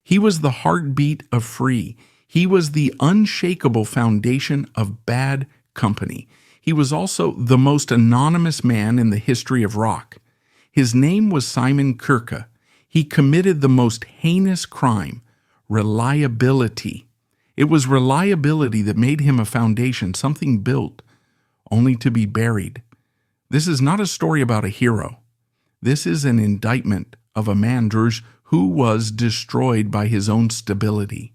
He was the heartbeat of free. He was the unshakable foundation of bad company. He was also the most anonymous man in the history of rock. His name was Simon Kirke. He committed the most heinous crime, reliability. It was reliability that made him a foundation, something built, only to be buried. This is not a story about a hero. This is an indictment of a man, Druge, who was destroyed by his own stability.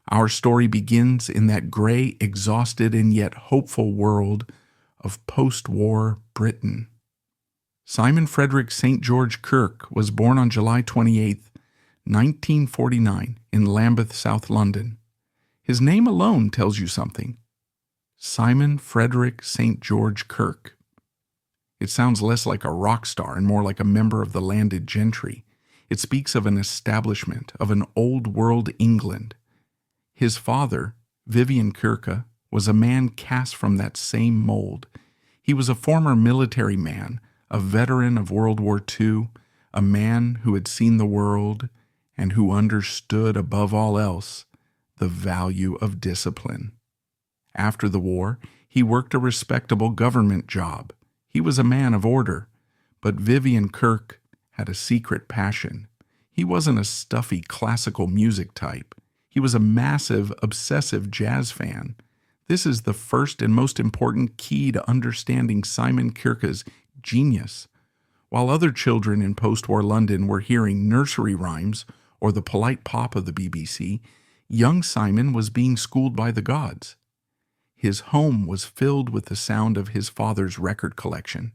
Our story begins in that gray, exhausted, and yet hopeful world of post-war Britain. Simon Frederick St. George Kirke was born on July 28, 1949, in Lambeth, South London. His name alone tells you something. Simon Frederick St. George Kirke. It sounds less like a rock star and more like a member of the landed gentry. It speaks of an establishment, of an old world England. His father, Vivian Kirke, was a man cast from that same mold. He was a former military man, a veteran of World War II, a man who had seen the world and who understood above all else the value of discipline. After the war, he worked a respectable government job. He was a man of order, but Vivian Kirke had a secret passion. He wasn't a stuffy classical music type. He was a massive, obsessive jazz fan. This is the first and most important key to understanding Simon Kirke's genius. While other children in post-war London were hearing nursery rhymes or the polite pop of the BBC, young Simon was being schooled by the gods. His home was filled with the sound of his father's record collection.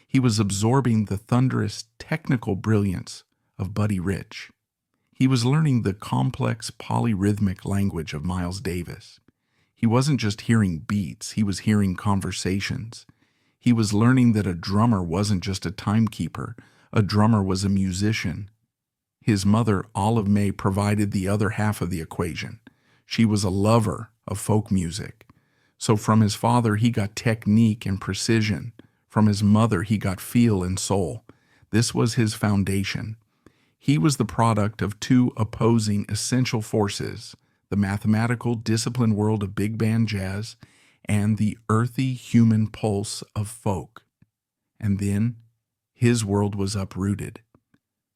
He was absorbing the thunderous technical brilliance of Buddy Rich. He was learning the complex polyrhythmic language of Miles Davis. He wasn't just hearing beats, he was hearing conversations. He was learning that a drummer wasn't just a timekeeper, a drummer was a musician. His mother, Olive May, provided the other half of the equation. She was a lover of folk music. So from his father, he got technique and precision. From his mother, he got feel and soul. This was his foundation. He was the product of two opposing essential forces, the mathematical discipline world of big band jazz and the earthy human pulse of folk. And then his world was uprooted.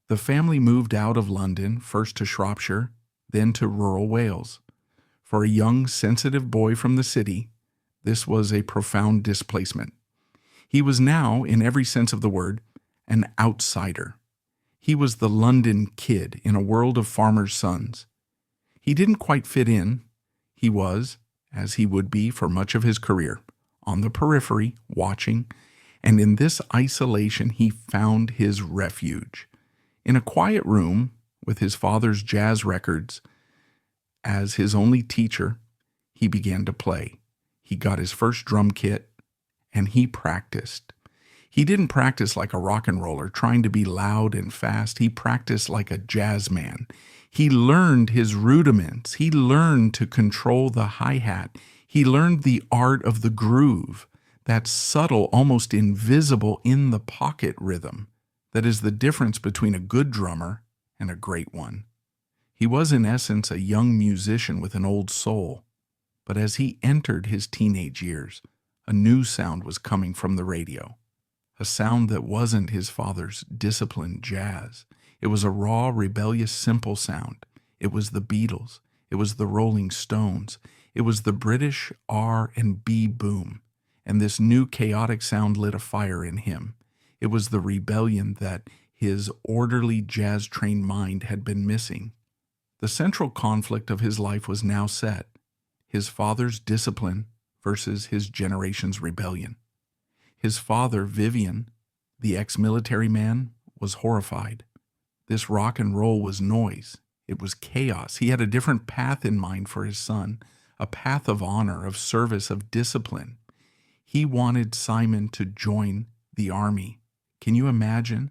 The family moved out of London, first to Shropshire, then to rural Wales. For a young, sensitive boy from the city, this was a profound displacement. He was now, in every sense of the word, an outsider. He was the London kid in a world of farmers' sons. He didn't quite fit in. He was, as he would be for much of his career, on the periphery, watching, and in this isolation he found his refuge. In a quiet room, with his father's jazz records as his only teacher, he began to play. He got his first drum kit, and he practiced. He didn't practice like a rock and roller, trying to be loud and fast. He practiced like a jazz man. He learned his rudiments. He learned to control the hi-hat. He learned the art of the groove, that subtle, almost invisible in-the-pocket rhythm that is the difference between a good drummer and a great one. He was, in essence, a young musician with an old soul. But as he entered his teenage years, a new sound was coming from the radio. A sound that wasn't his father's disciplined jazz. It was a raw, rebellious, simple sound. It was the Beatles. It was the Rolling Stones. It was the British R&B boom. And this new chaotic sound lit a fire in him. It was the rebellion that his orderly, jazz-trained mind had been missing. The central conflict of his life was now set. His father's discipline versus his generation's rebellion. His father, Vivian, the ex-military man, was horrified. This rock and roll was noise. It was chaos. He had a different path in mind for his son, a path of honor, of service, of discipline. He wanted Simon to join the army. Can you imagine?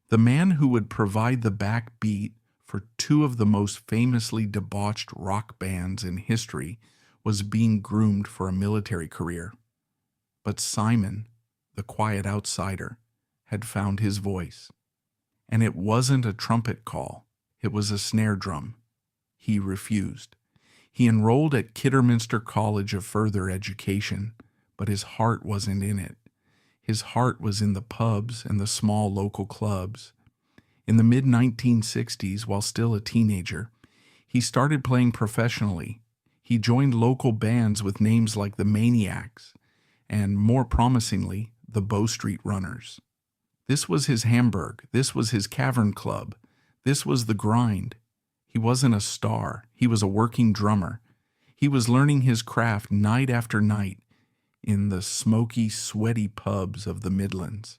The man who would provide the backbeat for two of the most famously debauched rock bands in history was being groomed for a military career. But Simon, the quiet outsider, had found his voice. And it wasn't a trumpet call. It was a snare drum. He refused. He enrolled at Kidderminster College of Further Education, but his heart wasn't in it. His heart was in the pubs and the small local clubs. In the mid-1960s, while still a teenager, he started playing professionally. He joined local bands with names like the Maniacs and, more promisingly, the Bow Street Runners. This was his Hamburg. This was his Cavern Club. This was the grind. He wasn't a star. He was a working drummer. He was learning his craft night after night in the smoky, sweaty pubs of the Midlands.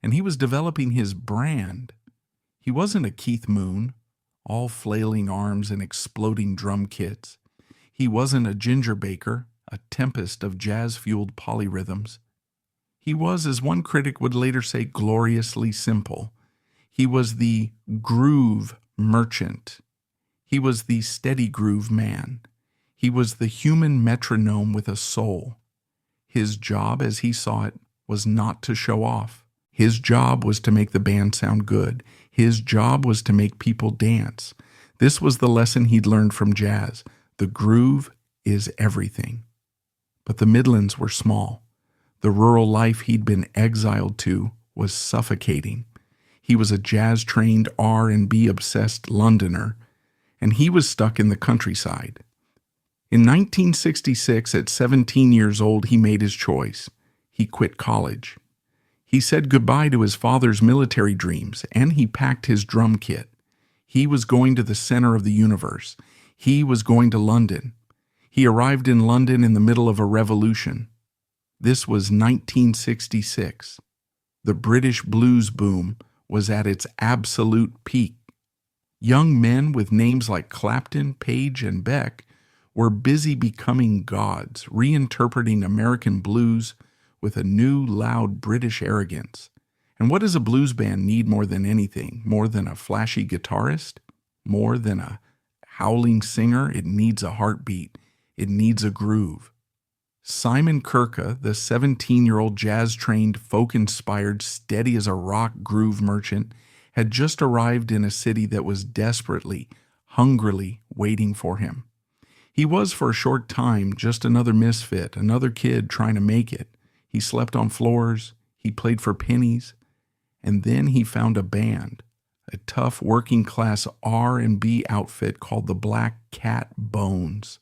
And he was developing his brand. He wasn't a Keith Moon, all flailing arms and exploding drum kits. He wasn't a Ginger Baker, a tempest of jazz-fueled polyrhythms. He was, as one critic would later say, gloriously simple. He was the groove merchant. He was the steady groove man. He was the human metronome with a soul. His job, as he saw it, was not to show off. His job was to make the band sound good. His job was to make people dance. This was the lesson he'd learned from jazz. The groove is everything. But the Midlands were small. The rural life he'd been exiled to was suffocating. He was a jazz-trained R&B obsessed Londoner, and he was stuck in the countryside. In 1966, at 17 years old, he made his choice. He quit college. He said goodbye to his father's military dreams, and he packed his drum kit. He was going to the center of the universe. He was going to London. He arrived in London in the middle of a revolution. This was 1966. The British blues boom was at its absolute peak. Young men with names like Clapton, Page, and Beck were busy becoming gods, reinterpreting American blues with a new, loud British arrogance. And what does a blues band need more than anything? More than a flashy guitarist? More than a howling singer? It needs a heartbeat. It needs a groove. Simon Kirke, the 17-year-old jazz-trained, folk-inspired, steady as a rock groove merchant, had just arrived in a city that was desperately, hungrily waiting for him. He was, for a short time, just another misfit, another kid trying to make it. He slept on floors, he played for pennies, and then he found a band, a tough working-class R&B outfit called the Black Cat Bones.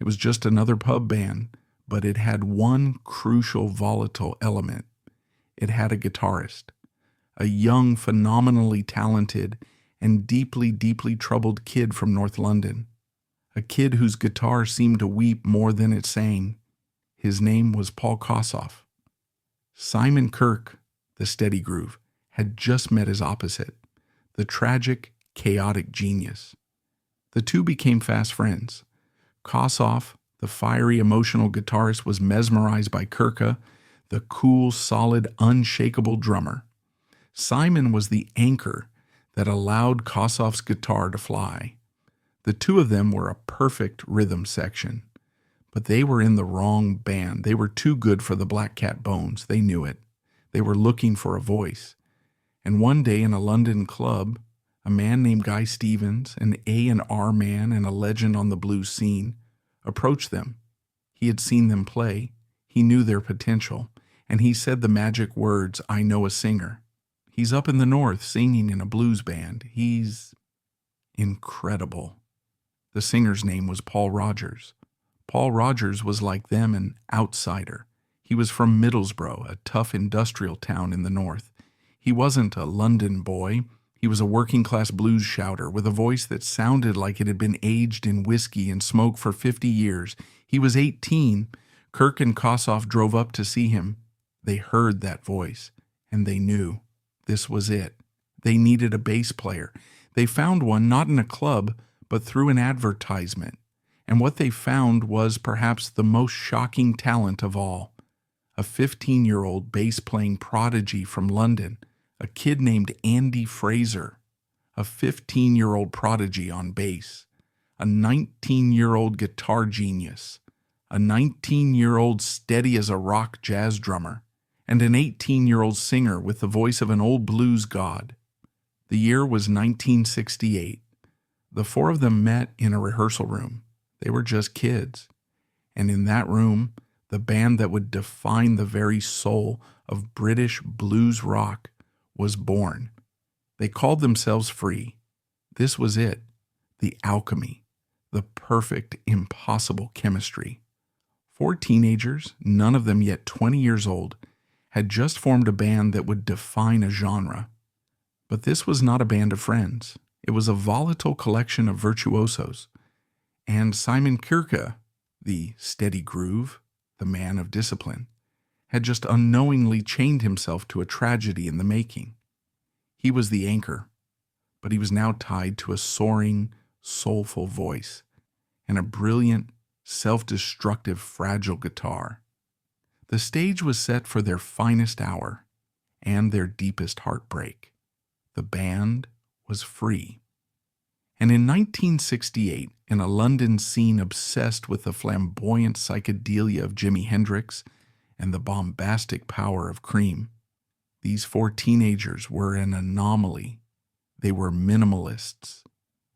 It was just another pub band, but it had one crucial volatile element. It had a guitarist, a young, phenomenally talented, and deeply, deeply troubled kid from North London, a kid whose guitar seemed to weep more than it sang. His name was Paul Kossoff. Simon Kirke, the steady groove, had just met his opposite, the tragic, chaotic genius. The two became fast friends. Kossoff, the fiery, emotional guitarist, was mesmerized by Kirke, the cool, solid, unshakable drummer. Simon was the anchor that allowed Kossoff's guitar to fly. The two of them were a perfect rhythm section. But they were in the wrong band. They were too good for the Black Cat Bones. They knew it. They were looking for a voice. And one day in a London club, a man named Guy Stevens, an A&R man and a legend on the blues scene, approached them. He had seen them play. He knew their potential. And he said the magic words, "I know a singer. He's up in the north singing in a blues band. He's incredible." The singer's name was Paul Rogers. Paul Rogers was like them, an outsider. He was from Middlesbrough, a tough industrial town in the north. He wasn't a London boy. He was a working-class blues shouter with a voice that sounded like it had been aged in whiskey and smoke for 50 years. He was 18. Kirke and Kossoff drove up to see him. They heard that voice, and they knew this was it. They needed a bass player. They found one not in a club, but through an advertisement. And what they found was perhaps the most shocking talent of all. A 15-year-old bass-playing prodigy from London, a kid named Andy Fraser, a 15-year-old prodigy on bass, a 19-year-old guitar genius, a 19-year-old steady as a rock jazz drummer, and an 18-year-old singer with the voice of an old blues god. The year was 1968. The four of them met in a rehearsal room. They were just kids. And in that room, the band that would define the very soul of British blues rock was born. They called themselves Free. This was it, the alchemy, the perfect, impossible chemistry. Four teenagers, none of them yet 20 years old, had just formed a band that would define a genre. But this was not a band of friends. It was a volatile collection of virtuosos. And Simon Kirke, the steady groove, the man of discipline, had just unknowingly chained himself to a tragedy in the making. He was the anchor, but he was now tied to a soaring, soulful voice and a brilliant, self-destructive, fragile guitar. The stage was set for their finest hour and their deepest heartbreak. The band was free. And in 1968, in a London scene obsessed with the flamboyant psychedelia of Jimi Hendrix and the bombastic power of Cream, these four teenagers were an anomaly. They were minimalists.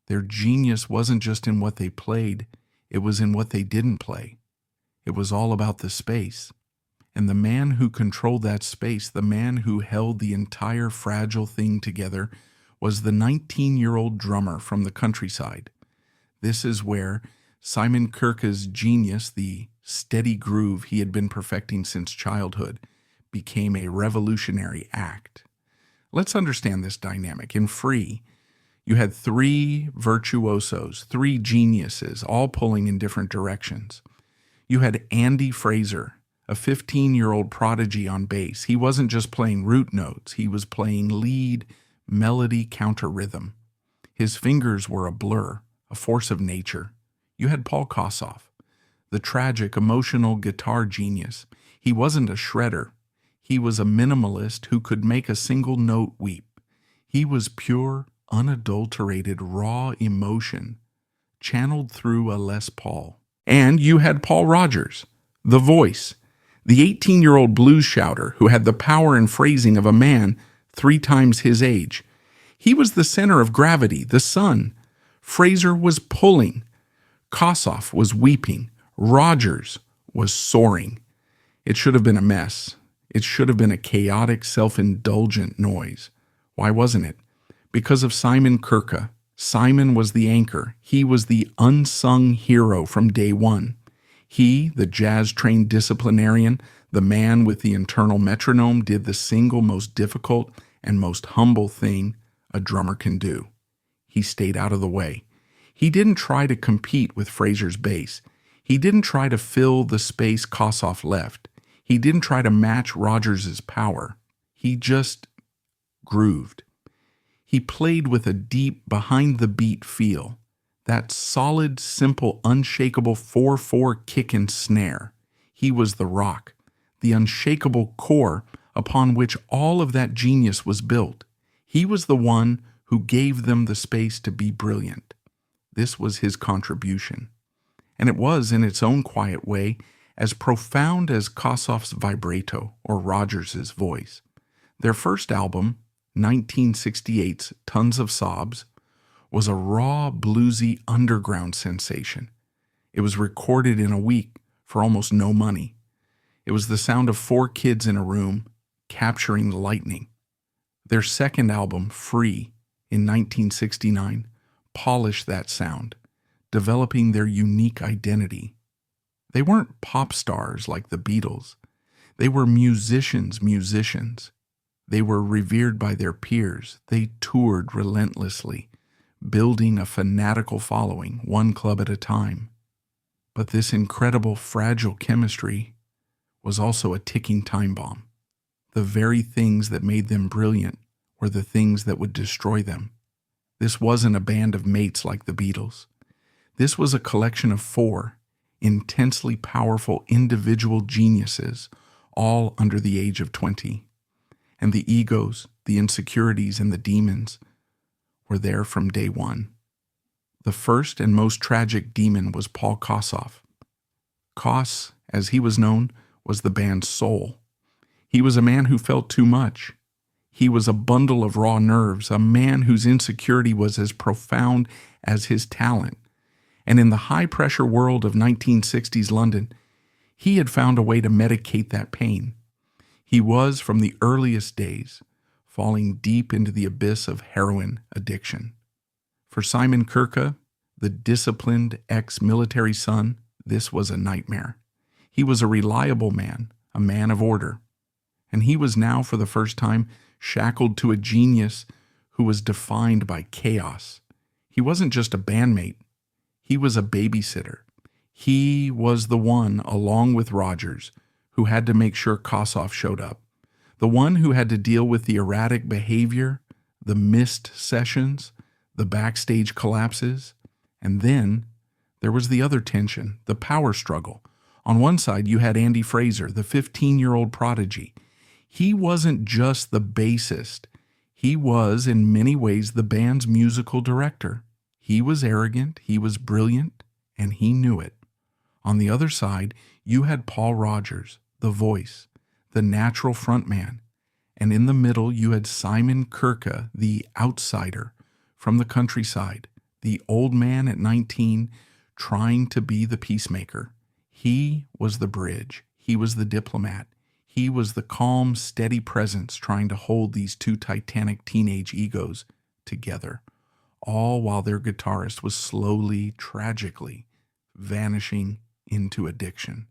Their genius wasn't just in what they played, it was in what they didn't play. It was all about the space. And the man who controlled that space, the man who held the entire fragile thing together, was the 19-year-old drummer from the countryside. This is where Simon Kirke's genius, the steady groove he had been perfecting since childhood, became a revolutionary act. Let's understand this dynamic. In Free, you had three virtuosos, three geniuses, all pulling in different directions. You had Andy Fraser, a 15-year-old prodigy on bass. He wasn't just playing root notes, he was playing lead, melody, counter rhythm. His fingers were a blur, a force of nature. You had Paul Kossoff, the tragic, emotional guitar genius. He wasn't a shredder. He was a minimalist who could make a single note weep. He was pure, unadulterated, raw emotion, channeled through a Les Paul. And you had Paul Rodgers, the voice, the 18-year-old blues shouter who had the power and phrasing of a man 3 times his age. He was the center of gravity, the sun. Fraser was pulling. Kossoff was weeping. Rodgers was soaring. It should have been a mess. It should have been a chaotic, self-indulgent noise. Why wasn't it? Because of Simon Kirke. Simon was the anchor. He was the unsung hero from day one. He, the jazz-trained disciplinarian, the man with the internal metronome, did the single most difficult and most humble thing a drummer can do. He stayed out of the way. He didn't try to compete with Fraser's bass. He didn't try to fill the space Kossoff left. He didn't try to match Rodgers' power. He just grooved. He played with a deep, behind-the-beat feel, that solid, simple, unshakable 4/4 kick and snare. He was the rock, the unshakable core upon which all of that genius was built. He was the one who gave them the space to be brilliant. This was his contribution. And it was, in its own quiet way, as profound as Kossoff's vibrato or Rodgers' voice. Their first album, 1968's Tons of Sobs, was a raw, bluesy underground sensation. It was recorded in a week for almost no money. It was the sound of 4 kids in a room capturing lightning. Their second album, Free, in 1969, polished that sound, developing their unique identity. They weren't pop stars like the Beatles. They were musicians. They were revered by their peers. They toured relentlessly, building a fanatical following, one club at a time. But this incredible, fragile chemistry was also a ticking time bomb. The very things that made them brilliant were the things that would destroy them. This wasn't a band of mates like the Beatles. This was a collection of 4 intensely powerful individual geniuses, all under the age of 20. And the egos, the insecurities, and the demons were there from day one. The first and most tragic demon was Paul Kossoff. Koss, as he was known, was the band's soul. He was a man who felt too much. He was a bundle of raw nerves, a man whose insecurity was as profound as his talent. And in the high-pressure world of 1960s London, he had found a way to medicate that pain. He was, from the earliest days, falling deep into the abyss of heroin addiction. For Simon Kirke, the disciplined ex-military son, this was a nightmare. He was a reliable man, a man of order. And he was now, for the first time, shackled to a genius who was defined by chaos. He wasn't just a bandmate. He was a babysitter. He was the one, along with Rogers, who had to make sure Kossoff showed up. The one who had to deal with the erratic behavior, the missed sessions, the backstage collapses. And then there was the other tension, the power struggle. On one side, you had Andy Fraser, the 15-year-old prodigy. He wasn't just the bassist. He was, in many ways, the band's musical director. He was arrogant, he was brilliant, and he knew it. On the other side, you had Paul Rogers, the voice, the natural frontman. And in the middle, you had Simon Kirke, the outsider from the countryside, the old man at 19 trying to be the peacemaker. He was the bridge. He was the diplomat. He was the calm, steady presence trying to hold these two titanic teenage egos together, all while their guitarist was slowly, tragically vanishing into addiction.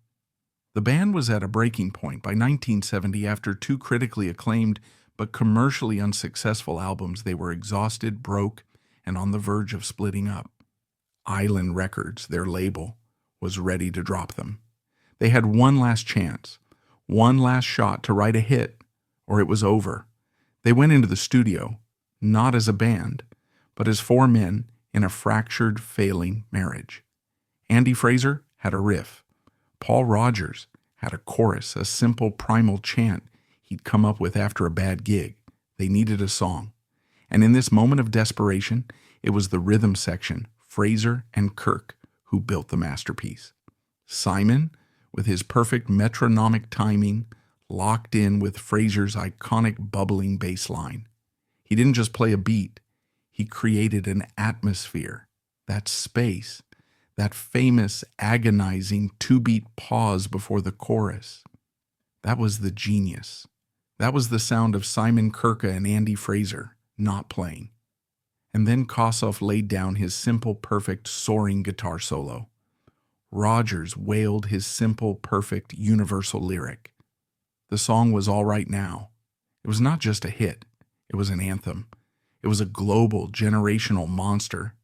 The band was at a breaking point by 1970. After two critically acclaimed but commercially unsuccessful albums, they were exhausted, broke, and on the verge of splitting up. Island Records, their label, was ready to drop them. They had one last chance, one last shot to write a hit, or it was over. They went into the studio, not as a band, but as four men in a fractured, failing marriage. Andy Fraser had a riff. Paul Rogers had a chorus, a simple primal chant he'd come up with after a bad gig. They needed a song. And in this moment of desperation, it was the rhythm section, Fraser and Kirke, who built the masterpiece. Simon, with his perfect metronomic timing, locked in with Fraser's iconic bubbling bass line. He didn't just play a beat, he created an atmosphere, that space, that famous agonizing two-beat pause before the chorus. That was the genius. That was the sound of Simon Kirke and Andy Fraser not playing. And then Kossoff laid down his simple, perfect, soaring guitar solo. Rogers wailed his simple, perfect, universal lyric. The song was All Right Now. It was not just a hit. It was an anthem. It was a global, generational monster.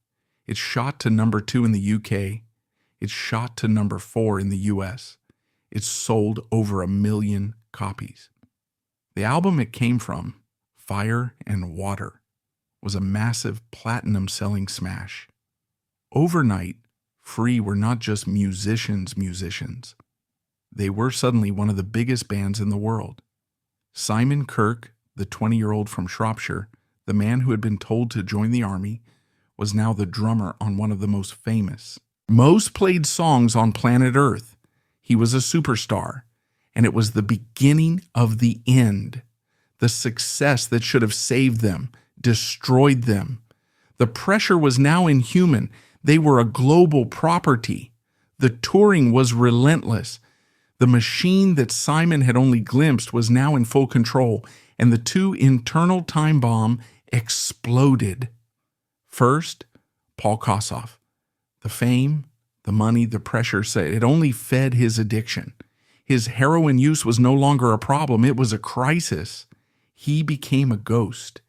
It shot to number 2 in the UK. It shot to number 4 in the US. It sold over 1 million copies. The album it came from, Fire and Water, was a massive platinum-selling smash. Overnight, Free were not just musicians. They were suddenly one of the biggest bands in the world. Simon Kirke, the 20-year-old from Shropshire, the man who had been told to join the army, was now the drummer on one of the most famous, most played songs on planet Earth. He was a superstar, and it was the beginning of the end. The success that should have saved them, destroyed them. The pressure was now inhuman. They were a global property. The touring was relentless. The machine that Simon had only glimpsed was now in full control, and the two internal time bomb exploded. First, Paul Kossoff. The fame, the money, the pressure, it only fed his addiction. His heroin use was no longer a problem, it was a crisis. He became a ghost.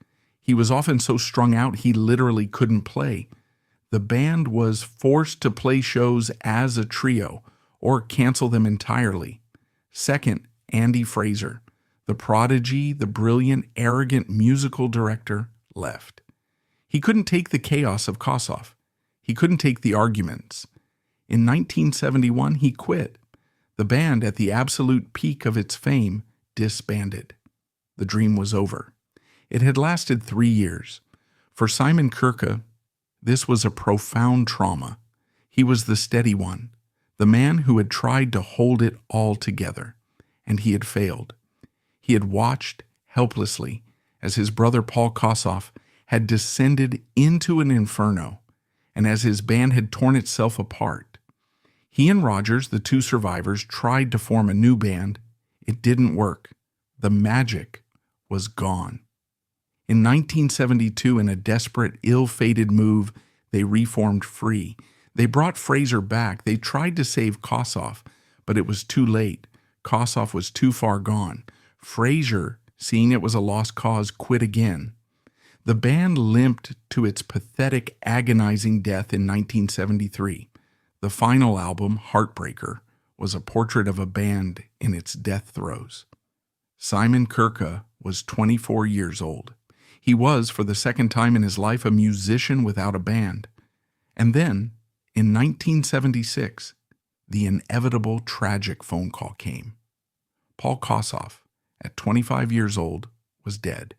He was often so strung out he literally couldn't play. The band was forced to play shows as a trio or cancel them entirely. Second, Andy Fraser, the prodigy, the brilliant, arrogant musical director, left. He couldn't take the chaos of Kossoff. He couldn't take the arguments. In 1971, he quit. The band, at the absolute peak of its fame, disbanded. The dream was over. It had lasted 3 years. For Simon Kirke, this was a profound trauma. He was the steady one, the man who had tried to hold it all together, and he had failed. He had watched helplessly as his brother Paul Kossoff had descended into an inferno, and as his band had torn itself apart. He and Rogers, the two survivors, tried to form a new band. It didn't work. The magic was gone. In 1972, in a desperate, ill-fated move, they reformed Free. They brought Fraser back. They tried to save Kossoff, but it was too late. Kossoff was too far gone. Fraser, seeing it was a lost cause, quit again. The band limped to its pathetic, agonizing death in 1973. The final album, Heartbreaker, was a portrait of a band in its death throes. Simon Kirke was 24 years old. He was, for the second time in his life, a musician without a band. And then, in 1976, the inevitable tragic phone call came. Paul Kossoff, at 25 years old, was dead.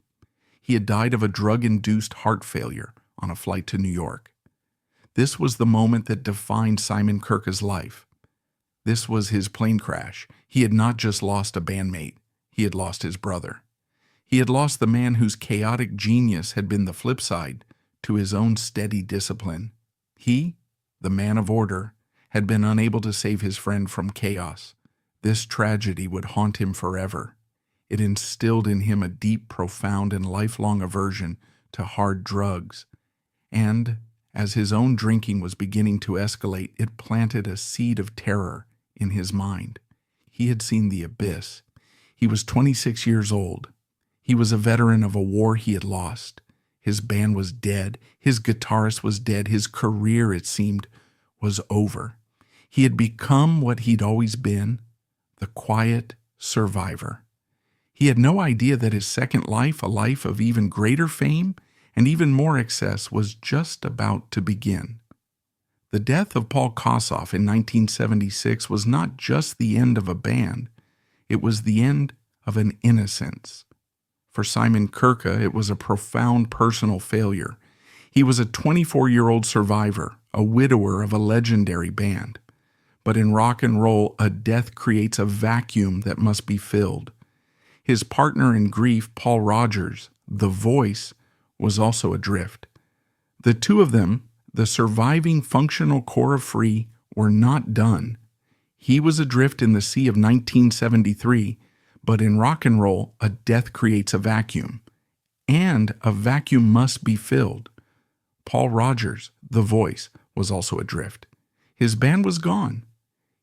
He had died of a drug-induced heart failure on a flight to New York. This was the moment that defined Simon Kirke's life. This was his plane crash. He had not just lost a bandmate, he had lost his brother. He had lost the man whose chaotic genius had been the flip side to his own steady discipline. He, the man of order, had been unable to save his friend from chaos. This tragedy would haunt him forever. It instilled in him a deep, profound, and lifelong aversion to hard drugs. And, as his own drinking was beginning to escalate, it planted a seed of terror in his mind. He had seen the abyss. He was 26 years old. He was a veteran of a war he had lost. His band was dead. His guitarist was dead. His career, it seemed, was over. He had become what he'd always been, the quiet survivor. He had no idea that his second life, a life of even greater fame and even more excess, was just about to begin. The death of Paul Kossoff in 1976 was not just the end of a band, it was the end of an innocence. For Simon Kirke, it was a profound personal failure. He was a 24-year-old survivor, a widower of a legendary band. But in rock and roll, a death creates a vacuum that must be filled. His partner in grief, Paul Rogers, the voice, was also adrift. The two of them, the surviving functional core of Free, were not done. He was adrift in the sea of 1973, but in rock and roll, a death creates a vacuum, and a vacuum must be filled. Paul Rogers, the voice, was also adrift. His band was gone.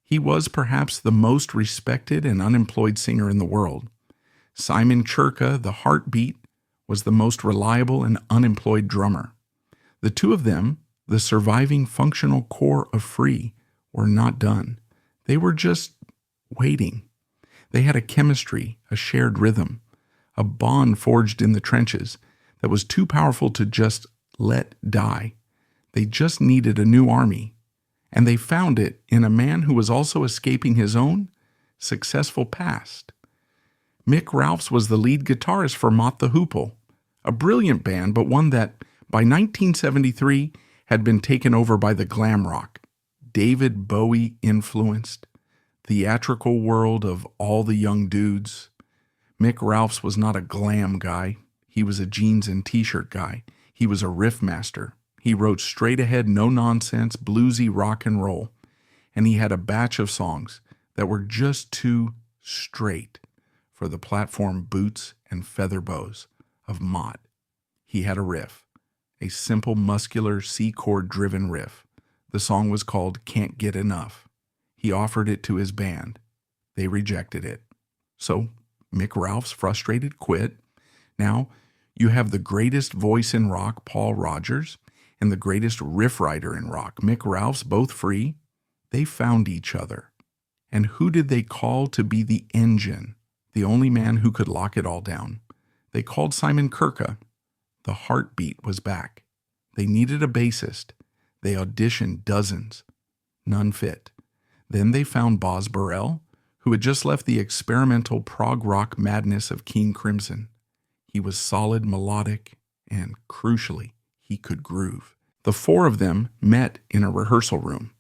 He was perhaps the most respected and unemployed singer in the world. Simon Kirke, the heartbeat, was the most reliable and unemployed drummer. The two of them, the surviving functional core of Free, were not done. They were just waiting. They had a chemistry, a shared rhythm, a bond forged in the trenches that was too powerful to just let die. They just needed a new army, and they found it in a man who was also escaping his own successful past. Mick Ralphs was the lead guitarist for Mott the Hoople, a brilliant band, but one that, by 1973, had been taken over by the glam rock, David Bowie-influenced, theatrical world of all the young dudes. Mick Ralphs was not a glam guy. He was a jeans and t-shirt guy. He was a riff master. He wrote straight-ahead, no-nonsense, bluesy rock and roll. And he had a batch of songs that were just too straight for the platform boots and feather bows of Mott. He had a riff, a simple, muscular, C-chord-driven riff. The song was called Can't Get Enough. He offered it to his band. They rejected it. So Mick Ralphs, frustrated, quit. Now you have the greatest voice in rock, Paul Rogers, and the greatest riff writer in rock, Mick Ralphs, both Free. They found each other. And who did they call to be the engine, the only man who could lock it all down? They called Simon Kirke. The heartbeat was back. They needed a bassist. They auditioned dozens. None fit. Then they found Boz Burrell, who had just left the experimental prog rock madness of King Crimson. He was solid, melodic, and, crucially, he could groove. The four of them met in a rehearsal room.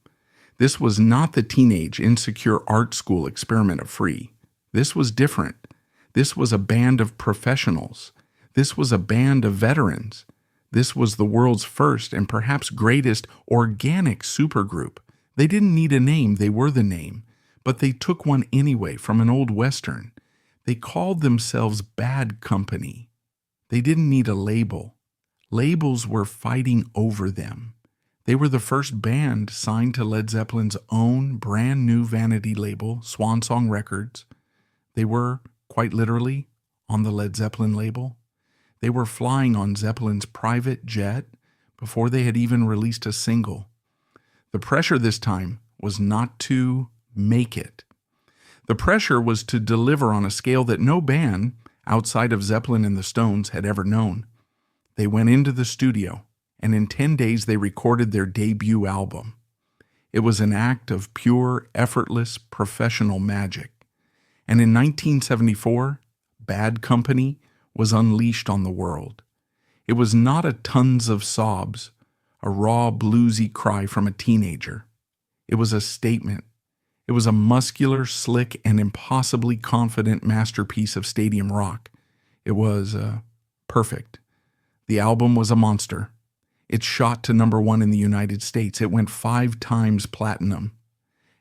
This was not the teenage, insecure art school experiment of Free. This was different. This was a band of professionals. This was a band of veterans. This was the world's first and perhaps greatest organic supergroup. They didn't need a name, they were the name, but they took one anyway from an old Western. They called themselves Bad Company. They didn't need a label. Labels were fighting over them. They were the first band signed to Led Zeppelin's own brand new vanity label, Swan Song Records. They were, quite literally, on the Led Zeppelin label. They were flying on Zeppelin's private jet before they had even released a single. The pressure this time was not to make it. The pressure was to deliver on a scale that no band, outside of Zeppelin and the Stones, had ever known. They went into the studio, and in 10 days they recorded their debut album. It was an act of pure, effortless, professional magic. And in 1974, Bad Company was unleashed on the world. It was not a tons of sobs, a raw, bluesy cry from a teenager. It was a statement. It was a muscular, slick, and impossibly confident masterpiece of stadium rock. It was perfect. The album was a monster. It shot to #1 in the United States. It went 5 times platinum.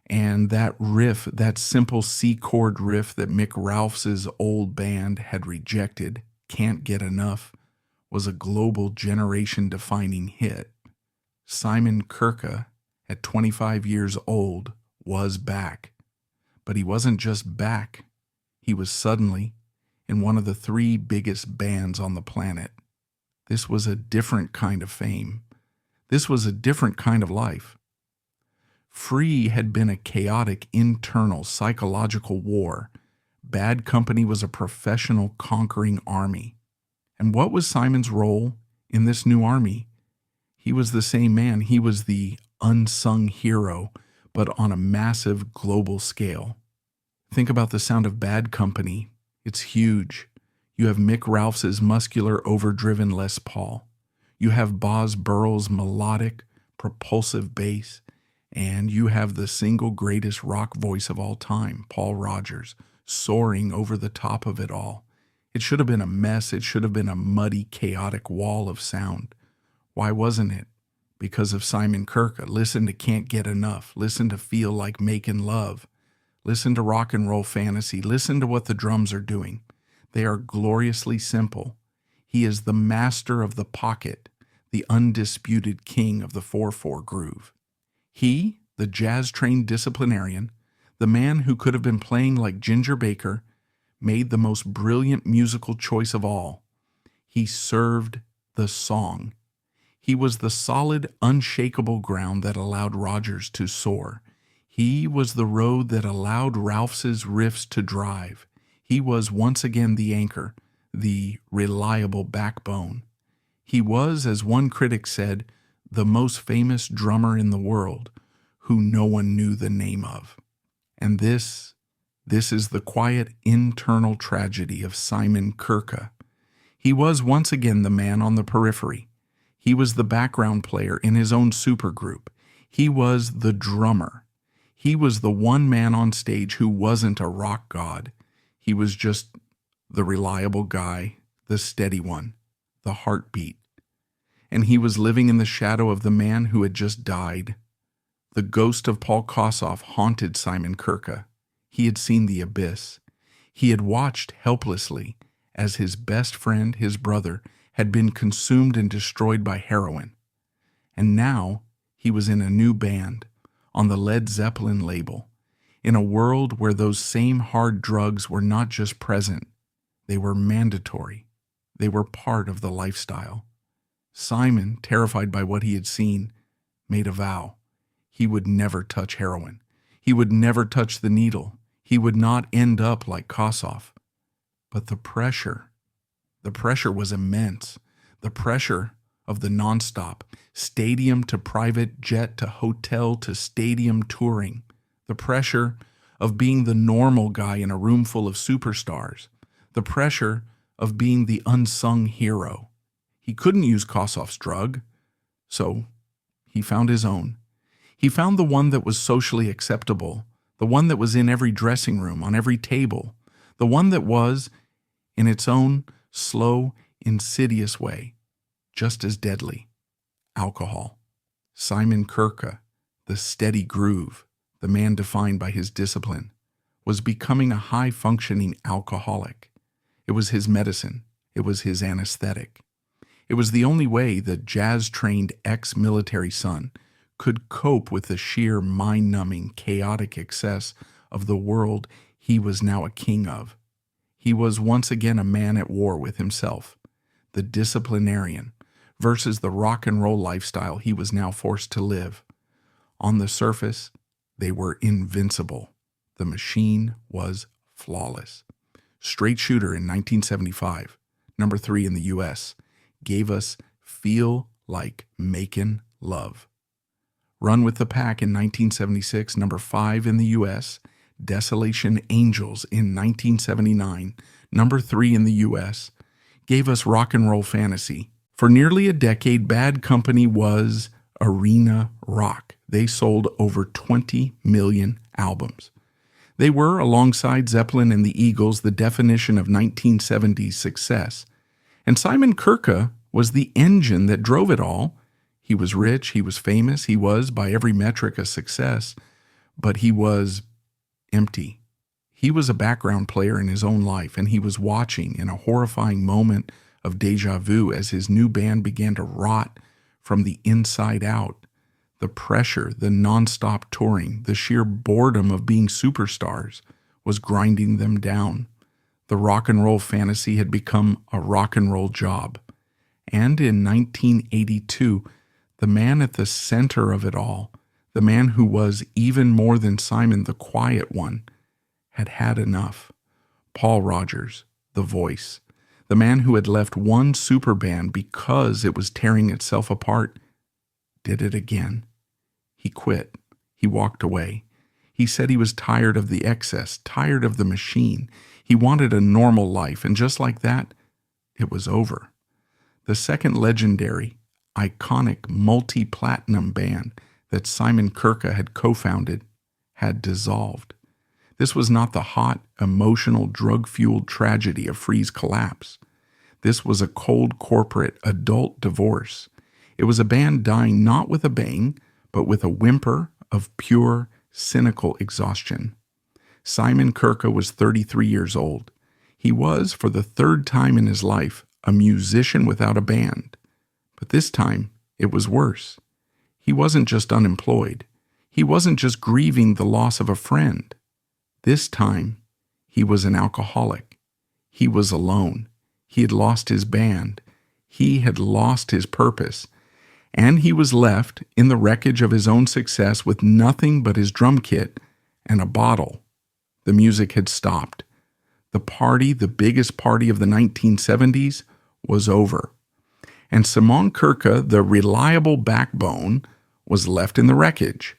And that riff, that simple C-chord riff that Mick Ralph's old band had rejected, Can't Get Enough, was a global generation-defining hit. Simon Kirke, at 25 years old, was back. But he wasn't just back. He was suddenly in one of the 3 biggest bands on the planet. This was a different kind of fame. This was a different kind of life. Free had been a chaotic internal psychological war. Bad Company was a professional conquering army. And what was Simon's role in this new army? He was the same man. He was the unsung hero, but on a massive global scale. Think about the sound of Bad Company. It's huge. You have Mick Ralph's muscular, overdriven Les Paul. You have Boz Burrell's melodic, propulsive bass. And you have the single greatest rock voice of all time, Paul Rodgers, soaring over the top of it all. It should have been a mess. It should have been a muddy, chaotic wall of sound. Why wasn't it? Because of Simon Kirke. Listen to Can't Get Enough. Listen to Feel Like Making Love. Listen to Rock and Roll Fantasy. Listen to what the drums are doing. They are gloriously simple. He is the master of the pocket, the undisputed king of the 4/4 groove. He, the jazz-trained disciplinarian, the man who could have been playing like Ginger Baker, made the most brilliant musical choice of all. He served the song. He was the solid, unshakable ground that allowed Rodgers to soar. He was the road that allowed Ralph's riffs to drive. He was once again the anchor, the reliable backbone. He was, as one critic said, the most famous drummer in the world, who no one knew the name of. And this is the quiet internal tragedy of Simon Kirke. He was once again the man on the periphery. He was the background player in his own supergroup. He was the drummer. He was the one man on stage who wasn't a rock god. He was just the reliable guy, the steady one, the heartbeat. And he was living in the shadow of the man who had just died. The ghost of Paul Kossoff haunted Simon Kirke. He had seen the abyss. He had watched helplessly as his best friend, his brother, had been consumed and destroyed by heroin. And now he was in a new band, on the Led Zeppelin label, in a world where those same hard drugs were not just present, they were mandatory. They were part of the lifestyle. Simon, terrified by what he had seen, made a vow. He would never touch heroin. He would never touch the needle. He would not end up like Kossoff. But the pressure was immense. The pressure of the nonstop, stadium to private jet to hotel to stadium touring. The pressure of being the normal guy in a room full of superstars. The pressure of being the unsung hero. He couldn't use Kossoff's drug, so he found his own. He found the one that was socially acceptable, the one that was in every dressing room, on every table, the one that was, in its own slow, insidious way, just as deadly: alcohol. Simon Kirke, the steady groove, the man defined by his discipline, was becoming a high-functioning alcoholic. It was his medicine. It was his anesthetic. It was the only way the jazz-trained ex-military son could cope with the sheer mind-numbing, chaotic excess of the world he was now a king of. He was once again a man at war with himself, the disciplinarian, versus the rock and roll lifestyle he was now forced to live. On the surface, they were invincible. The machine was flawless. Straight Shooter in 1975, number 3 in the U.S., gave us Feel Like Makin' Love. Run with the Pack in 1976, number 5 in the U.S., Desolation Angels in 1979, number 3 in the U.S., gave us Rock and Roll Fantasy. For nearly a decade, Bad Company was arena rock. They sold over 20 million albums. They were, alongside Zeppelin and the Eagles, the definition of 1970s success. And Simon Kirke was the engine that drove it all. He was rich, he was famous, he was, by every metric, a success, but he was empty. He was a background player in his own life, and he was watching in a horrifying moment of deja vu as his new band began to rot from the inside out. The pressure, the nonstop touring, the sheer boredom of being superstars was grinding them down. The rock and roll fantasy had become a rock and roll job. And in 1982, the man at the center of it all, the man who was even more than Simon the quiet one, had had enough. Paul Rodgers, the voice, the man who had left one super band because it was tearing itself apart, did it again. He quit. He walked away. He said he was tired of the excess, tired of the machine. He wanted a normal life, and just like that, it was over. The second legendary, iconic, multi-platinum band that Simon Kirke had co-founded had dissolved. This was not the hot, emotional, drug-fueled tragedy of Free's collapse. This was a cold corporate adult divorce. It was a band dying not with a bang, but with a whimper of pure, cynical exhaustion. Simon Kirke was 33 years old. He was, for the third time in his life, a musician without a band. But this time, it was worse. He wasn't just unemployed. He wasn't just grieving the loss of a friend. This time, he was an alcoholic. He was alone. He had lost his band. He had lost his purpose. And he was left in the wreckage of his own success with nothing but his drum kit and a bottle. The music had stopped. The party, the biggest party of the 1970s, was over. And Simon Kirke, the reliable backbone, was left in the wreckage.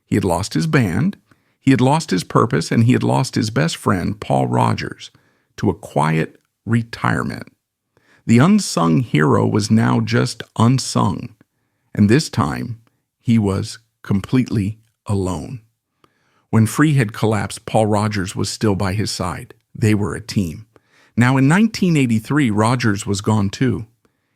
He had lost his band, he had lost his purpose, and he had lost his best friend, Paul Rodgers, to a quiet retirement. The unsung hero was now just unsung. And this time, he was completely alone. When Free had collapsed, Paul Rodgers was still by his side. They were a team. Now, in 1983, Rodgers was gone too.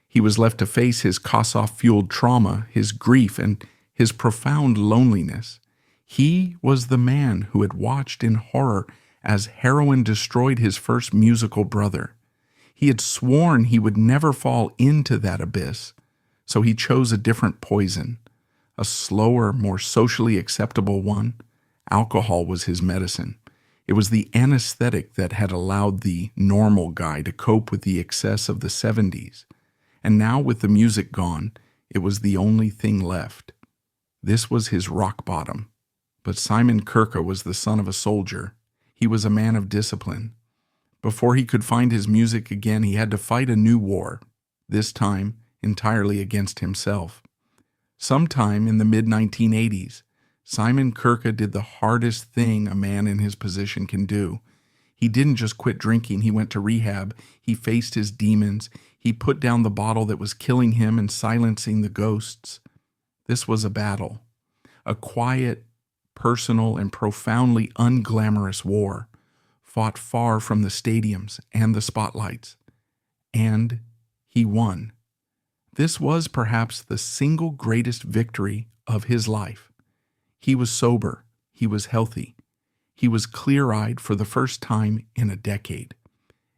He was left to face his Kossoff-fueled trauma, his grief, and his profound loneliness. He was the man who had watched in horror as heroin destroyed his first musical brother. He had sworn he would never fall into that abyss. So he chose a different poison, a slower, more socially acceptable one. Alcohol was his medicine. It was the anesthetic that had allowed the normal guy to cope with the excess of the 70s. And now, with the music gone, it was the only thing left. This was his rock bottom. But Simon Kirke was the son of a soldier. He was a man of discipline. Before he could find his music again, he had to fight a new war, this time entirely against himself. Sometime in the mid-1980s, Simon Kirke did the hardest thing a man in his position can do. He didn't just quit drinking, he went to rehab. He faced his demons. He put down the bottle that was killing him and silencing the ghosts. This was a battle, a quiet, personal, and profoundly unglamorous war, fought far from the stadiums and the spotlights. And He won. This was perhaps the single greatest victory of his life. He was sober. He was healthy. He was clear-eyed for the first time in a decade.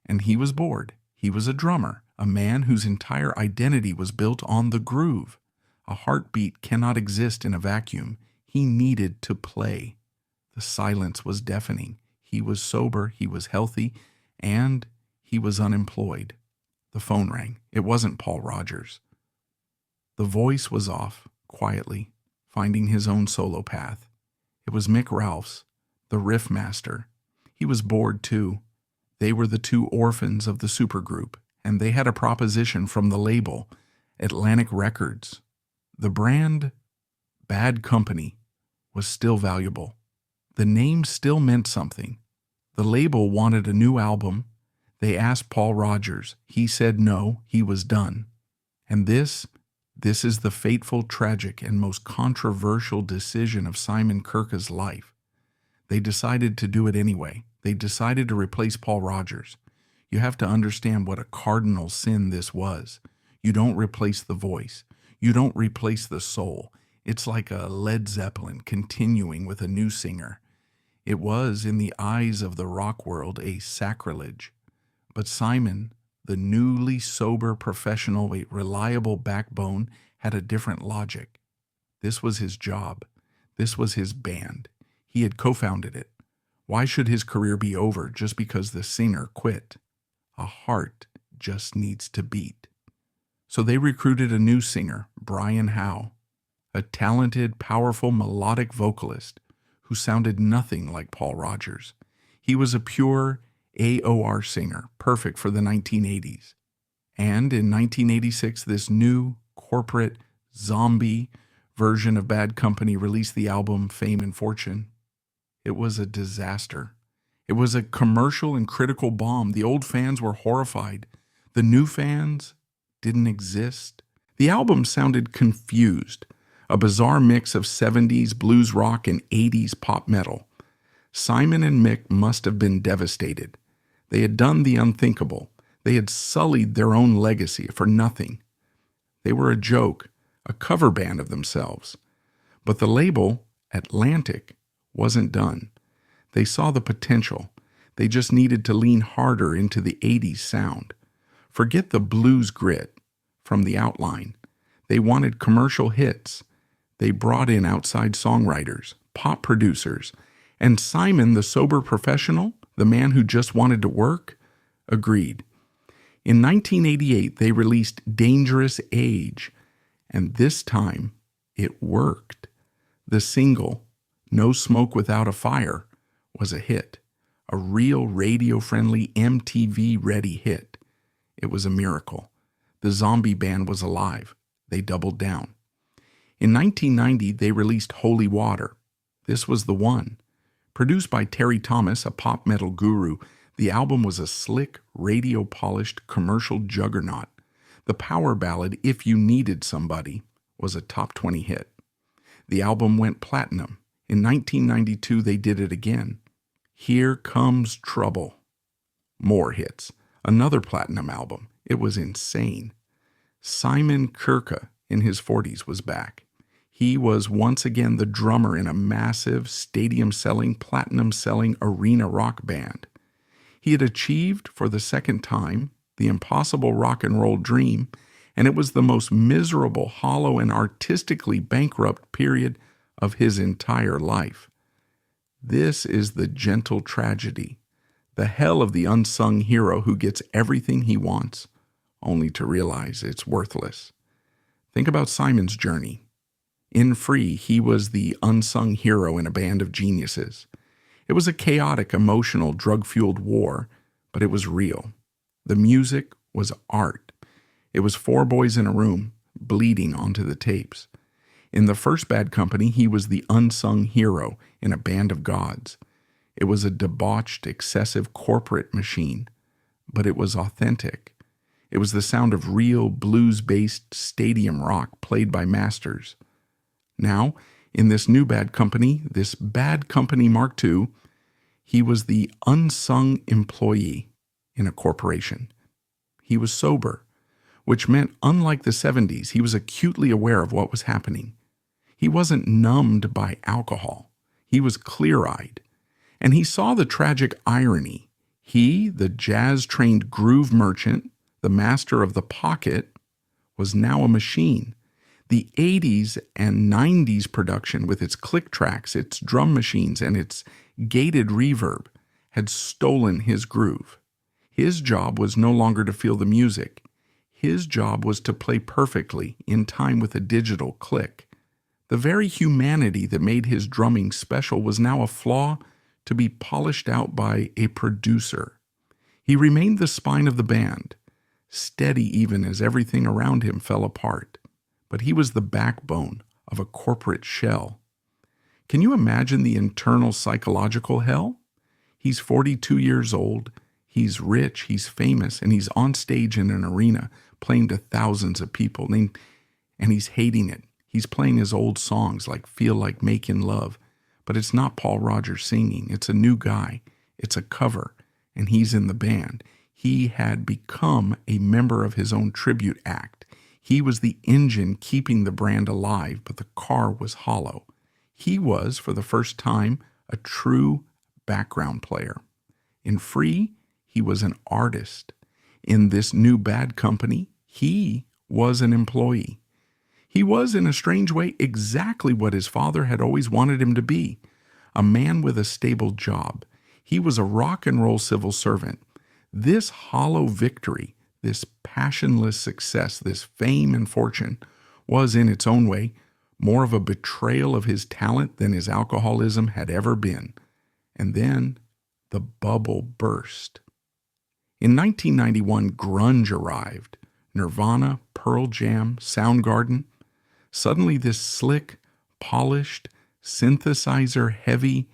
And he was bored. He was a drummer, a man whose entire identity was built on the groove. A heartbeat cannot exist in a vacuum. He needed to play. The silence was deafening. He was sober, he was healthy, and he was unemployed. The phone rang. It wasn't Paul Rogers. The voice was off, quietly, finding his own solo path. It was Mick Ralphs, the riff master. He was bored too. They were the two orphans of the supergroup, and they had a proposition from the label, Atlantic Records. The brand, Bad Company, was still valuable. The name still meant something. The label wanted a new album. They asked Paul Rogers. He said no, he was done. And this is the fateful, tragic, and most controversial decision of Simon Kirke's life. They decided to do it anyway. They decided to replace Paul Rogers. You have to understand what a cardinal sin this was. You don't replace the voice. You don't replace the soul. It's like a Led Zeppelin continuing with a new singer. It was, in the eyes of the rock world, a sacrilege. But Simon, the newly sober professional with reliable backbone, had a different logic. This was his job. This was his band. He had co-founded it. Why should his career be over just because the singer quit? A heart just needs to beat. So they recruited a new singer, Brian Howe, a talented, powerful, melodic vocalist who sounded nothing like Paul Rogers. He was a pure AOR singer, perfect for the 1980s. And in 1986, this new, corporate, zombie version of Bad Company released the album Fame and Fortune. It was a disaster. It was a commercial and critical bomb. The old fans were horrified. The new fans didn't exist. The album sounded confused, a bizarre mix of 70s blues rock and 80s pop metal. Simon and Mick must have been devastated. They had done the unthinkable. They had sullied their own legacy for nothing. They were a joke, a cover band of themselves. But the label, Atlantic, wasn't done. They saw the potential. They just needed to lean harder into the 80s sound. Forget the blues grit from the outline. They wanted commercial hits. They brought in outside songwriters, pop producers, and Simon, the sober professional, the man who just wanted to work, agreed. In 1988, they released Dangerous Age, and this time it worked. The single, No Smoke Without a Fire, was a hit, a real radio-friendly MTV-ready hit. It was a miracle. The zombie band was alive. They doubled down. In 1990, they released Holy Water. This was the one. Produced by Terry Thomas, a pop metal guru, the album was a slick, radio-polished commercial juggernaut. The power ballad, If You Needed Somebody, was a top 20 hit. The album went platinum. In 1992, they did it again. Here Comes Trouble. More hits. Another platinum album. It was insane. Simon Kirke, in his 40s, was back. He was once again the drummer in a massive, stadium-selling, platinum-selling arena rock band. He had achieved, for the second time, the impossible rock and roll dream, and it was the most miserable, hollow, and artistically bankrupt period of his entire life. This is the gentle tragedy, the hell of the unsung hero who gets everything he wants, only to realize it's worthless. Think about Simon's journey. In Free, he was the unsung hero in a band of geniuses. It was a chaotic, emotional, drug-fueled war, but it was real. The music was art. It was four boys in a room, bleeding onto the tapes. In the first Bad Company, he was the unsung hero in a band of gods. It was a debauched, excessive corporate machine, but it was authentic. It was the sound of real blues-based stadium rock played by masters. Now, in this new Bad Company, this Bad Company Mark II, he was the unsung employee in a corporation. He was sober. which meant, unlike the 70s, he was acutely aware of what was happening. He wasn't numbed by alcohol. He was clear-eyed. And he saw the tragic irony. He, the jazz-trained groove merchant, the master of the pocket, was now a machine. The 80s and 90s production, with its click tracks, its drum machines, and its gated reverb, had stolen his groove. His job was no longer to feel the music. His job was to play perfectly in time with a digital click. The very humanity that made his drumming special was now a flaw to be polished out by a producer. He remained the spine of the band, steady even as everything around him fell apart. But he was the backbone of a corporate shell. Can you imagine the internal psychological hell? He's 42 years old, he's rich, he's famous, and he's on stage in an arena playing to thousands of people, and he's hating it. He's playing his old songs like Feel Like Making Love, but it's not Paul Rodgers singing. It's a new guy. It's a cover, and he's in the band. He had become a member of his own tribute act. He was the engine keeping the brand alive, but the car was hollow. He was, for the first time, a true background player. In Free, he was an artist. In this new bad company, he was an employee. He was, in a strange way, exactly what his father had always wanted him to be, a man with a stable job. He was a rock and roll civil servant. This hollow victory, this passionless success, this fame and fortune, was, in its own way, more of a betrayal of his talent than his alcoholism had ever been. And then the bubble burst. In 1991, grunge arrived. Nirvana, Pearl Jam, Soundgarden. Suddenly this slick, polished, synthesizer-heavy,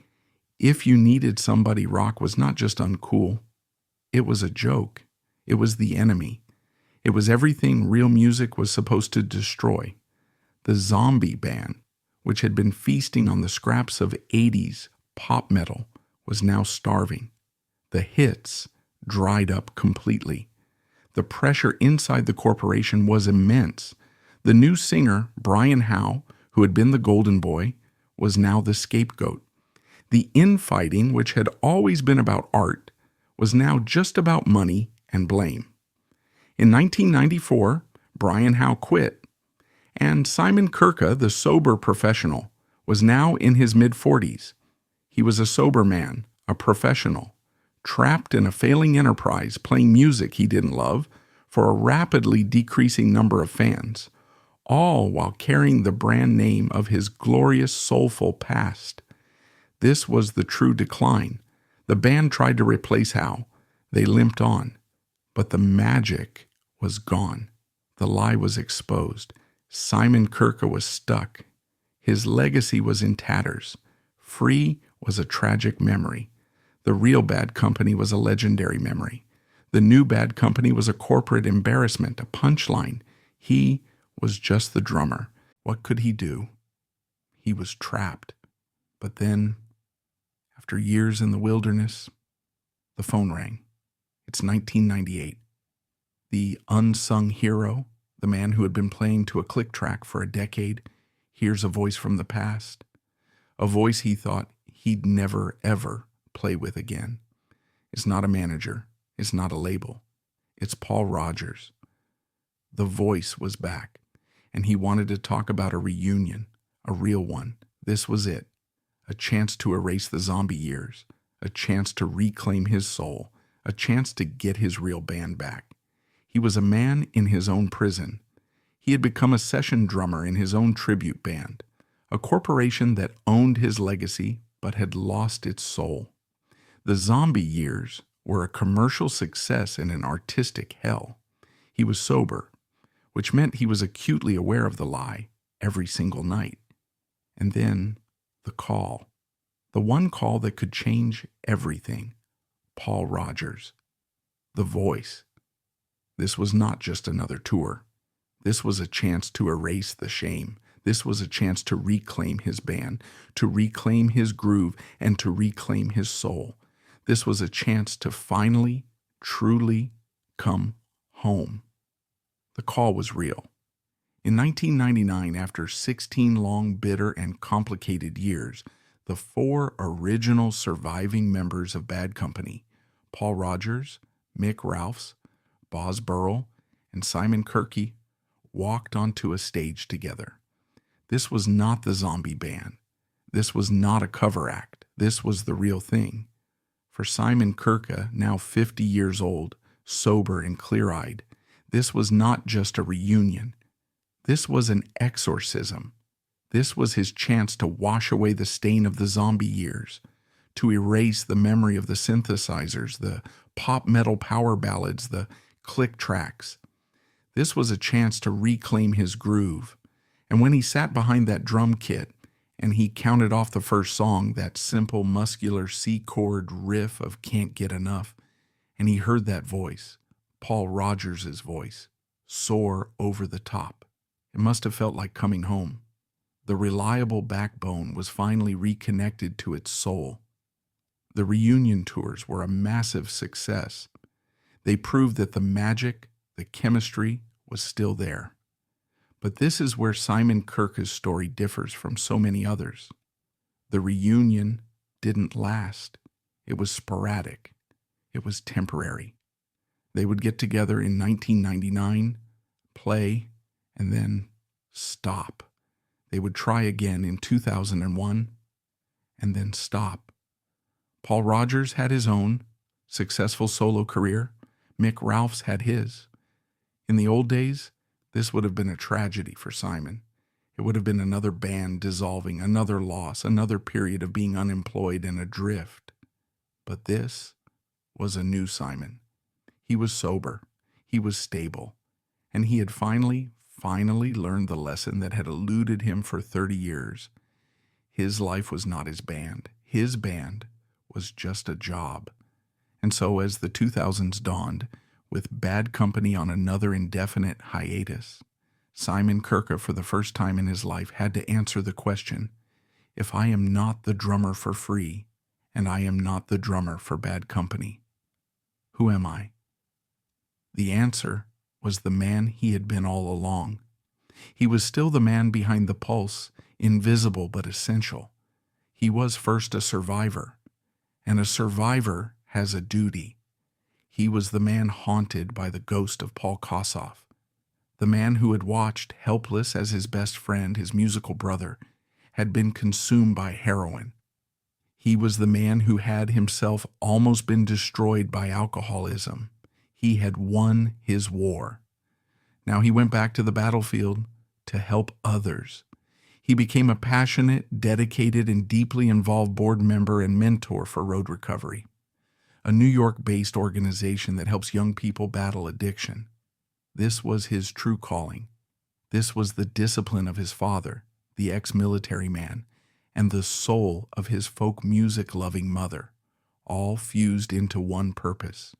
if you needed somebody rock was not just uncool. It was a joke. It was the enemy. It was everything real music was supposed to destroy. The zombie band, which had been feasting on the scraps of 80s pop metal, was now starving. The hits dried up completely. The pressure inside the corporation was immense. The new singer, Brian Howe, who had been the golden boy, was now the scapegoat. The infighting, which had always been about art, was now just about money and blame. In 1994, Brian Howe quit, and Simon Kirke, the sober professional, was now in his mid-40s. He was a sober man, a professional, trapped in a failing enterprise, playing music he didn't love for a rapidly decreasing number of fans, all while carrying the brand name of his glorious, soulful past. This was the true decline. The band tried to replace Howe. They limped on. But the magic was gone. The lie was exposed. Simon Kirke was stuck. His legacy was in tatters. Free was a tragic memory. The real bad company was a legendary memory. The new bad company was a corporate embarrassment, a punchline. He was just the drummer. What could he do? He was trapped. But then, after years in the wilderness, the phone rang. It's 1998. The unsung hero, the man who had been playing to a click track for a decade, hears a voice from the past, a voice he thought he'd never, ever play with again. It's not a manager. It's not a label. It's Paul Rodgers. The voice was back, and he wanted to talk about a reunion, a real one. This was it. A chance to erase the zombie years, a chance to reclaim his soul, a chance to get his real band back. He was a man in his own prison. He had become a session drummer in his own tribute band, a corporation that owned his legacy but had lost its soul. The zombie years were a commercial success and an artistic hell. He was sober, which meant he was acutely aware of the lie every single night. And then the call, the one call that could change everything. Paul Rodgers, the voice. This was not just another tour. This was a chance to erase the shame. This was a chance to reclaim his band, to reclaim his groove, and to reclaim his soul. This was a chance to finally, truly come home. The call was real. In 1999, after 16 long, bitter, and complicated years, the 4 original surviving members of Bad Company, Paul Rodgers, Mick Ralphs, Boz Burrell, and Simon Kirke, walked onto a stage together. This was not the zombie band. This was not a cover act. This was the real thing. For Simon Kirke, now 50 years old, sober and clear-eyed, this was not just a reunion. This was an exorcism. This was his chance to wash away the stain of the zombie years, to erase the memory of the synthesizers, the pop metal power ballads, the click tracks. This was a chance to reclaim his groove. And when he sat behind that drum kit and he counted off the first song, that simple, muscular C-chord riff of Can't Get Enough, and he heard that voice, Paul Rodgers' voice, soar over the top, it must have felt like coming home. The reliable backbone was finally reconnected to its soul. The reunion tours were a massive success. They proved that the magic, the chemistry, was still there. But this is where Simon Kirke's story differs from so many others. The reunion didn't last. It was sporadic. It was temporary. They would get together in 1999, play, and then stop. They would try again in 2001, and then stop. Paul Rodgers had his own successful solo career. Mick Ralphs had his. In the old days, this would have been a tragedy for Simon. It would have been another band dissolving, another loss, another period of being unemployed and adrift. But this was a new Simon. He was sober, he was stable, and he had finally learned the lesson that had eluded him for 30 years. His life was not his band. His band was just a job. And so as the 2000s dawned, with Bad Company on another indefinite hiatus, Simon Kirke, for the first time in his life, had to answer the question, if I am not the drummer for Free, and I am not the drummer for Bad Company, who am I? The answer was the man he had been all along. He was still the man behind the pulse, invisible but essential. He was first a survivor, and a survivor has a duty. He was the man haunted by the ghost of Paul Kossoff, the man who had watched, helpless as his best friend, his musical brother, had been consumed by heroin. He was the man who had himself almost been destroyed by alcoholism. He had won his war. Now he went back to the battlefield to help others. He became a passionate, dedicated, and deeply involved board member and mentor for Road Recovery, a New York-based organization that helps young people battle addiction. This was his true calling. This was the discipline of his father, the ex-military man, and the soul of his folk music-loving mother, all fused into one purpose.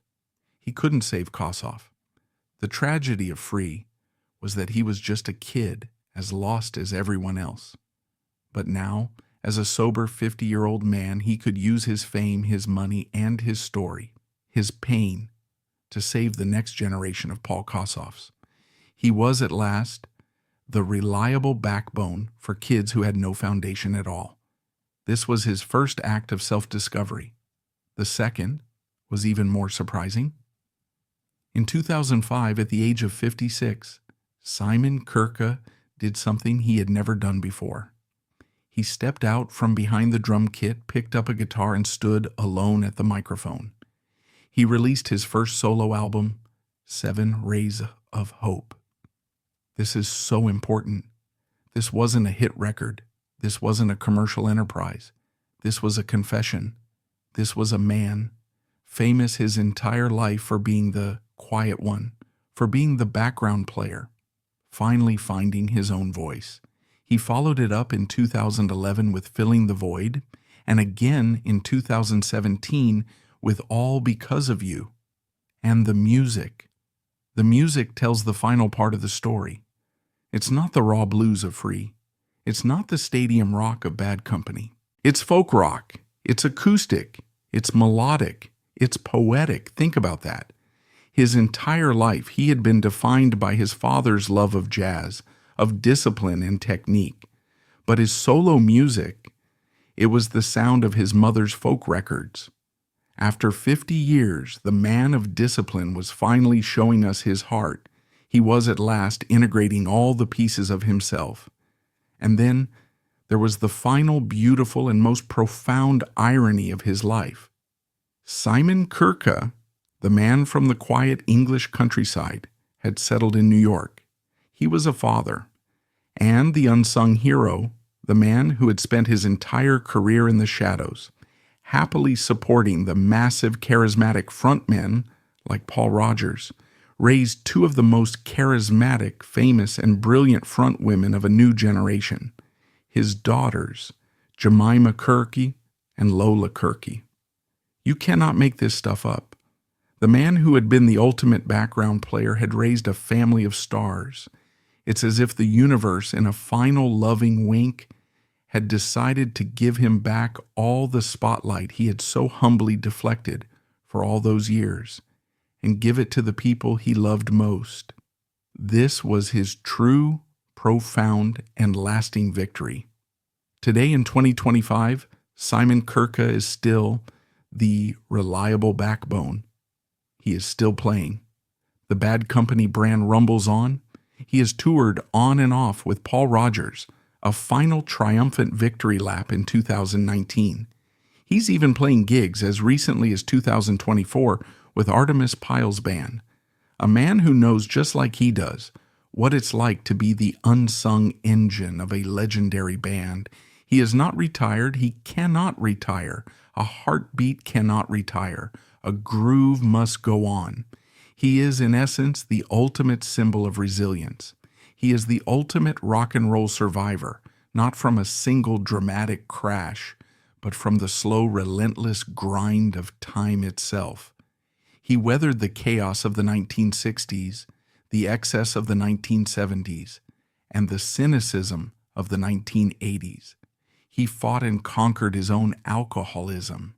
He couldn't save Kossoff. The tragedy of Free was that he was just a kid, as lost as everyone else. But now, as a sober 50-year-old man, he could use his fame, his money, and his story, his pain, to save the next generation of Paul Kossoffs. He was, at last, the reliable backbone for kids who had no foundation at all. This was his first act of self-discovery. The second was even more surprising. In 2005, at the age of 56, Simon Kirke did something he had never done before. He stepped out from behind the drum kit, picked up a guitar, and stood alone at the microphone. He released his first solo album, 7 Rays of Hope. This is so important. This wasn't a hit record. This wasn't a commercial enterprise. This was a confession. This was a man, famous his entire life for being the quiet one, for being the background player, finally finding his own voice. He followed it up in 2011 with Filling the Void, and again in 2017 with All Because of You. And the music. The music tells the final part of the story. It's not the raw blues of Free. It's not the stadium rock of Bad Company. It's folk rock. It's acoustic. It's melodic. It's poetic. Think about that. His entire life, he had been defined by his father's love of jazz, of discipline and technique. But his solo music, it was the sound of his mother's folk records. After 50 years, the man of discipline was finally showing us his heart. He was at last integrating all the pieces of himself. And then there was the final beautiful and most profound irony of his life. Simon Kirke, the man from the quiet English countryside, had settled in New York. He was a father, and the unsung hero, the man who had spent his entire career in the shadows, happily supporting the massive charismatic frontmen like Paul Rodgers, raised two of the most charismatic, famous, and brilliant frontwomen of a new generation, his daughters, Jemima Kirke and Lola Kirke. You cannot make this stuff up. The man who had been the ultimate background player had raised a family of stars. It's as if the universe, in a final loving wink, had decided to give him back all the spotlight he had so humbly deflected for all those years, and give it to the people he loved most. This was his true, profound, and lasting victory. Today in 2025, Simon Kirke is still the reliable backbone. He is still playing. The Bad Company brand rumbles on. He has toured on and off with Paul Rodgers, a final triumphant victory lap in 2019. He's even playing gigs as recently as 2024 with Artemis Pyle's band, a man who knows just like he does what it's like to be the unsung engine of a legendary band. He is not retired. He cannot retire. A heartbeat cannot retire. A groove must go on. He is, in essence, the ultimate symbol of resilience. He is the ultimate rock and roll survivor, not from a single dramatic crash, but from the slow, relentless grind of time itself. He weathered the chaos of the 1960s, the excess of the 1970s, and the cynicism of the 1980s. He fought and conquered his own alcoholism.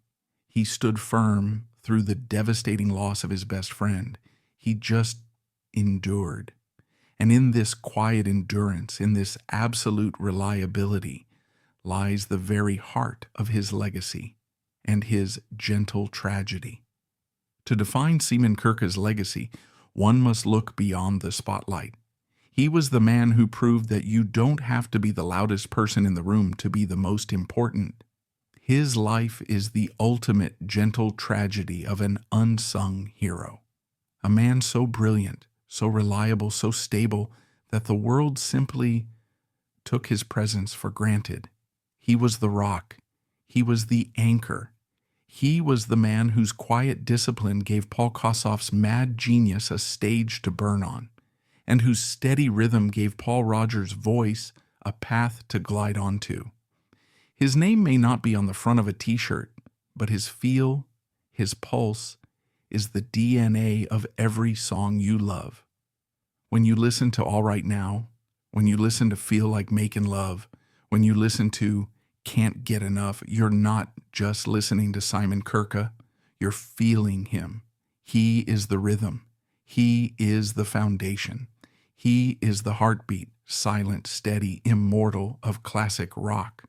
He stood firm through the devastating loss of his best friend. He just endured. And in this quiet endurance, in this absolute reliability, lies the very heart of his legacy and his gentle tragedy. To define Simon Kirke's legacy, one must look beyond the spotlight. He was the man who proved that you don't have to be the loudest person in the room to be the most important. His life is the ultimate gentle tragedy of an unsung hero. A man so brilliant, so reliable, so stable, that the world simply took his presence for granted. He was the rock. He was the anchor. He was the man whose quiet discipline gave Paul Kossoff's mad genius a stage to burn on, and whose steady rhythm gave Paul Rodgers' voice a path to glide onto. His name may not be on the front of a t-shirt, but his feel, his pulse, is the DNA of every song you love. When you listen to All Right Now, when you listen to Feel Like Making Love, when you listen to Can't Get Enough, you're not just listening to Simon Kirke, you're feeling him. He is the rhythm. He is the foundation. He is the heartbeat, silent, steady, immortal of classic rock.